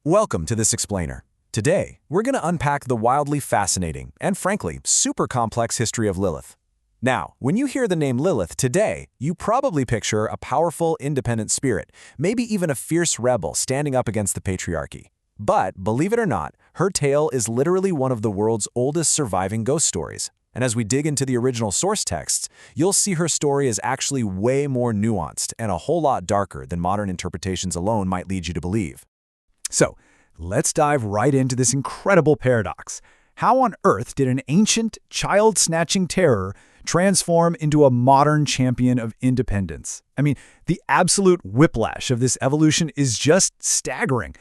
Welcome to this explainer. Today, we're going to unpack the wildly fascinating and frankly, super complex history of Lilith. Now, when you hear the name Lilith today, you probably picture a powerful, independent spirit, maybe even a fierce rebel standing up against the patriarchy. But, believe it or not, her tale is literally one of the world's oldest surviving ghost stories. And as we dig into the original source texts, you'll see her story is actually way more nuanced and a whole lot darker than modern interpretations alone might lead you to believe. So, let's dive right into this incredible paradox. How on earth did an ancient, child-snatching terror transform into a modern champion of independence? I mean, the absolute whiplash of this evolution is just staggering.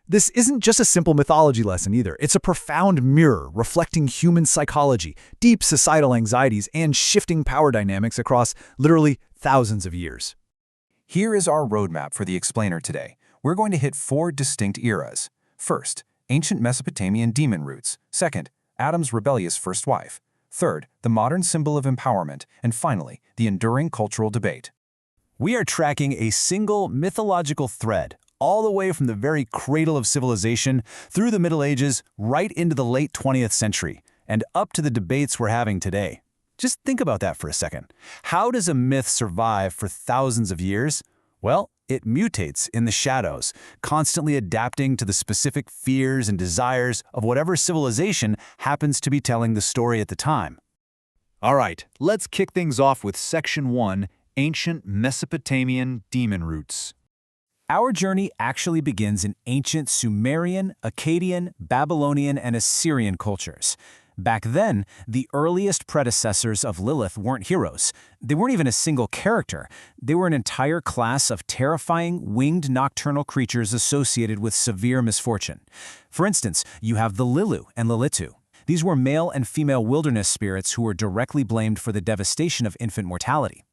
This isn't just a simple mythology lesson either. It's a profound mirror reflecting human psychology, deep societal anxieties, and shifting power dynamics across literally thousands of years. Here is our roadmap for the explainer today. We're going to hit 4 distinct eras. First, ancient Mesopotamian demon roots. Second, Adam's rebellious first wife. Third, the modern symbol of empowerment. And finally, the enduring cultural debate. We are tracking a single mythological thread, all the way from the very cradle of civilization, through the Middle Ages, right into the late 20th century, and up to the debates we're having today. Just think about that for a second. How does a myth survive for thousands of years? Well, it mutates in the shadows, constantly adapting to the specific fears and desires of whatever civilization happens to be telling the story at the time. All right, let's kick things off with Section 1, Ancient Mesopotamian Demon Roots. Our journey actually begins in ancient Sumerian, Akkadian, Babylonian, and Assyrian cultures. Back then, the earliest predecessors of Lilith weren't heroes. They weren't even a single character. They were an entire class of terrifying, winged nocturnal creatures associated with severe misfortune. For instance, you have the Lilu and Lilitu. These were male and female wilderness spirits who were directly blamed for the devastation of infant mortality.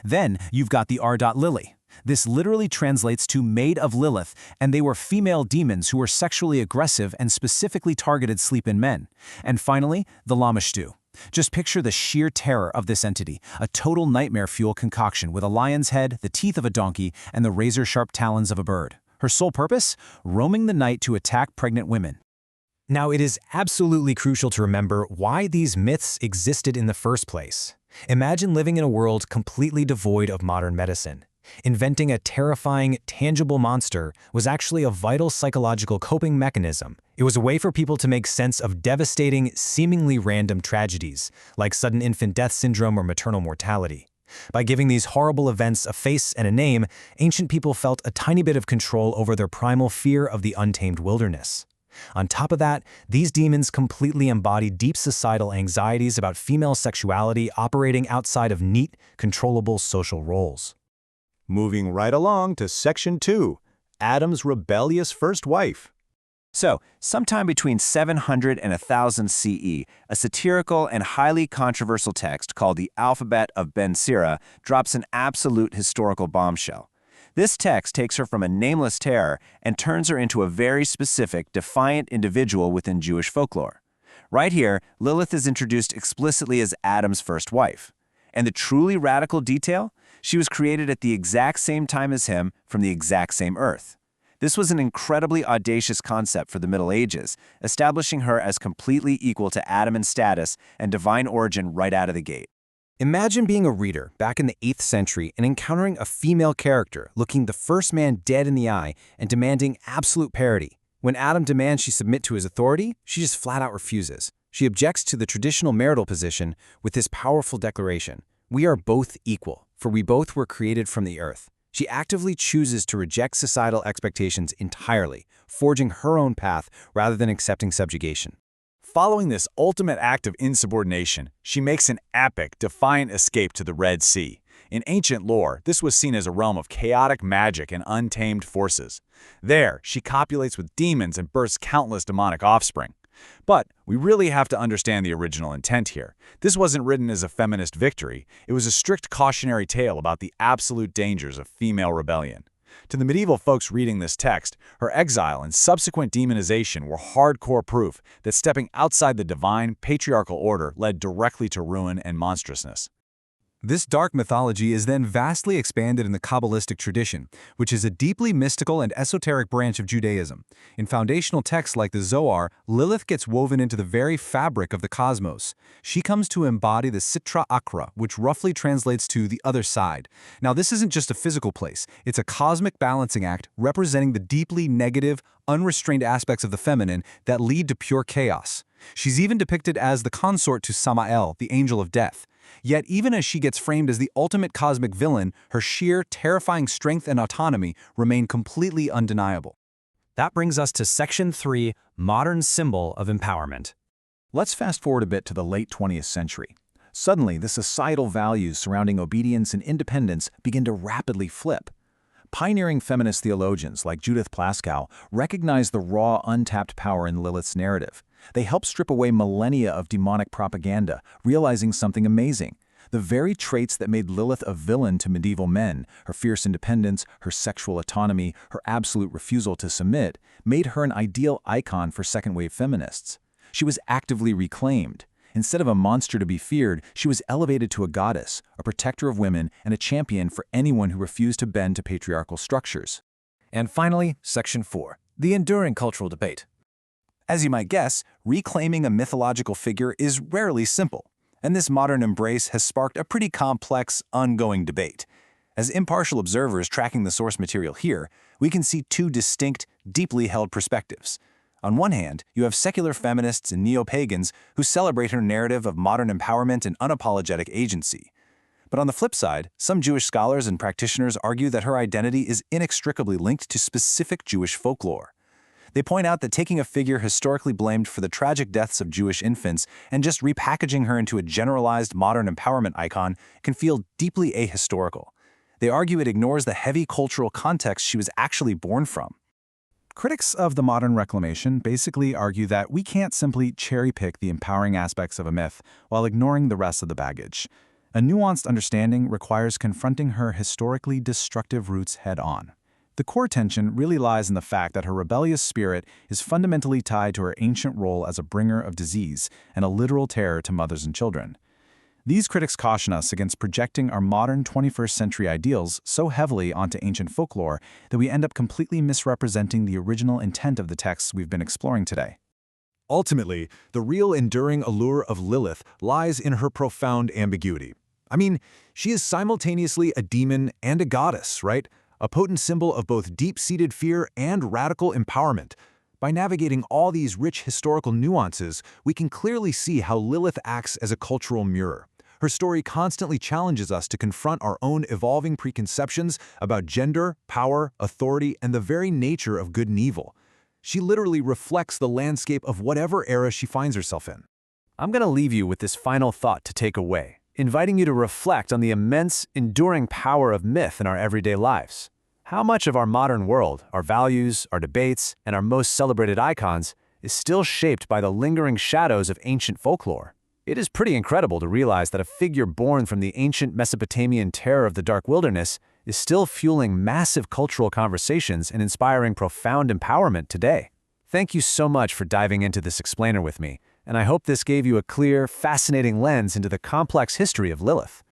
Then, you've got the Lili. This literally translates to Maid of Lilith, and they were female demons who were sexually aggressive and specifically targeted sleep-in men. And finally, the Lamashtu. Just picture the sheer terror of this entity, a total nightmare fuel concoction with a lion's head, the teeth of a donkey, and the razor-sharp talons of a bird. Her sole purpose? Roaming the night to attack pregnant women. Now, it is absolutely crucial to remember why these myths existed in the first place. Imagine living in a world completely devoid of modern medicine. Inventing a terrifying, tangible monster was actually a vital psychological coping mechanism. It was a way for people to make sense of devastating, seemingly random tragedies, like sudden infant death syndrome or maternal mortality. By giving these horrible events a face and a name, ancient people felt a tiny bit of control over their primal fear of the untamed wilderness. On top of that, these demons completely embody deep societal anxieties about female sexuality operating outside of neat, controllable social roles. Moving right along to Section 2, Adam's rebellious first wife. So, sometime between 700 and 1000 CE, a satirical and highly controversial text called the Alphabet of Ben Sira drops an absolute historical bombshell. This text takes her from a nameless terror and turns her into a very specific, defiant individual within Jewish folklore. Right here, Lilith is introduced explicitly as Adam's first wife. And the truly radical detail? She was created at the exact same time as him from the exact same earth. This was an incredibly audacious concept for the Middle Ages, establishing her as completely equal to Adam in status and divine origin right out of the gate. Imagine being a reader back in the 8th century and encountering a female character looking the first man dead in the eye and demanding absolute parity. When Adam demands she submit to his authority, she just flat out refuses. She objects to the traditional marital position with this powerful declaration: "We are both equal, for we both were created from the earth." She actively chooses to reject societal expectations entirely, forging her own path rather than accepting subjugation. Following this ultimate act of insubordination, she makes an epic, defiant escape to the Red Sea. In ancient lore, this was seen as a realm of chaotic magic and untamed forces. There, she copulates with demons and births countless demonic offspring. But we really have to understand the original intent here. This wasn't written as a feminist victory. It was a strict cautionary tale about the absolute dangers of female rebellion. To the medieval folks reading this text, her exile and subsequent demonization were hardcore proof that stepping outside the divine, patriarchal order led directly to ruin and monstrousness. This dark mythology is then vastly expanded in the Kabbalistic tradition, which is a deeply mystical and esoteric branch of Judaism. In foundational texts like the Zohar, Lilith gets woven into the very fabric of the cosmos. She comes to embody the Sitra Achra, which roughly translates to the other side. Now, this isn't just a physical place. It's a cosmic balancing act representing the deeply negative, unrestrained aspects of the feminine that lead to pure chaos. She's even depicted as the consort to Samael, the angel of death. Yet even as she gets framed as the ultimate cosmic villain, her sheer, terrifying strength and autonomy remain completely undeniable. That brings us to Section 3, Modern Symbol of Empowerment. Let's fast forward a bit to the late 20th century. Suddenly, the societal values surrounding obedience and independence begin to rapidly flip. Pioneering feminist theologians like Judith Plaskow recognize the raw, untapped power in Lilith's narrative. They help strip away millennia of demonic propaganda, realizing something amazing. The very traits that made Lilith a villain to medieval men, her fierce independence, her sexual autonomy, her absolute refusal to submit, made her an ideal icon for second-wave feminists. She was actively reclaimed. Instead of a monster to be feared, she was elevated to a goddess, a protector of women, and a champion for anyone who refused to bend to patriarchal structures. And finally, Section 4, the enduring cultural debate. As you might guess, reclaiming a mythological figure is rarely simple, and this modern embrace has sparked a pretty complex, ongoing debate. As impartial observers tracking the source material here, we can see two distinct, deeply held perspectives. On one hand, you have secular feminists and neo-pagans who celebrate her narrative of modern empowerment and unapologetic agency. But on the flip side, some Jewish scholars and practitioners argue that her identity is inextricably linked to specific Jewish folklore. They point out that taking a figure historically blamed for the tragic deaths of Jewish infants and just repackaging her into a generalized modern empowerment icon can feel deeply ahistorical. They argue it ignores the heavy cultural context she was actually born from. Critics of the modern reclamation basically argue that we can't simply cherry-pick the empowering aspects of a myth while ignoring the rest of the baggage. A nuanced understanding requires confronting her historically destructive roots head-on. The core tension really lies in the fact that her rebellious spirit is fundamentally tied to her ancient role as a bringer of disease and a literal terror to mothers and children. These critics caution us against projecting our modern 21st century ideals so heavily onto ancient folklore that we end up completely misrepresenting the original intent of the texts we've been exploring today. Ultimately, the real enduring allure of Lilith lies in her profound ambiguity. I mean, she is simultaneously a demon and a goddess, right? A potent symbol of both deep-seated fear and radical empowerment. By navigating all these rich historical nuances, we can clearly see how Lilith acts as a cultural mirror. Her story constantly challenges us to confront our own evolving preconceptions about gender, power, authority, and the very nature of good and evil. She literally reflects the landscape of whatever era she finds herself in. I'm going to leave you with this final thought to take away, inviting you to reflect on the immense, enduring power of myth in our everyday lives. How much of our modern world, our values, our debates, and our most celebrated icons is still shaped by the lingering shadows of ancient folklore? It is pretty incredible to realize that a figure born from the ancient Mesopotamian terror of the dark wilderness is still fueling massive cultural conversations and inspiring profound empowerment today. Thank you so much for diving into this explainer with me, and I hope this gave you a clear, fascinating lens into the complex history of Lilith.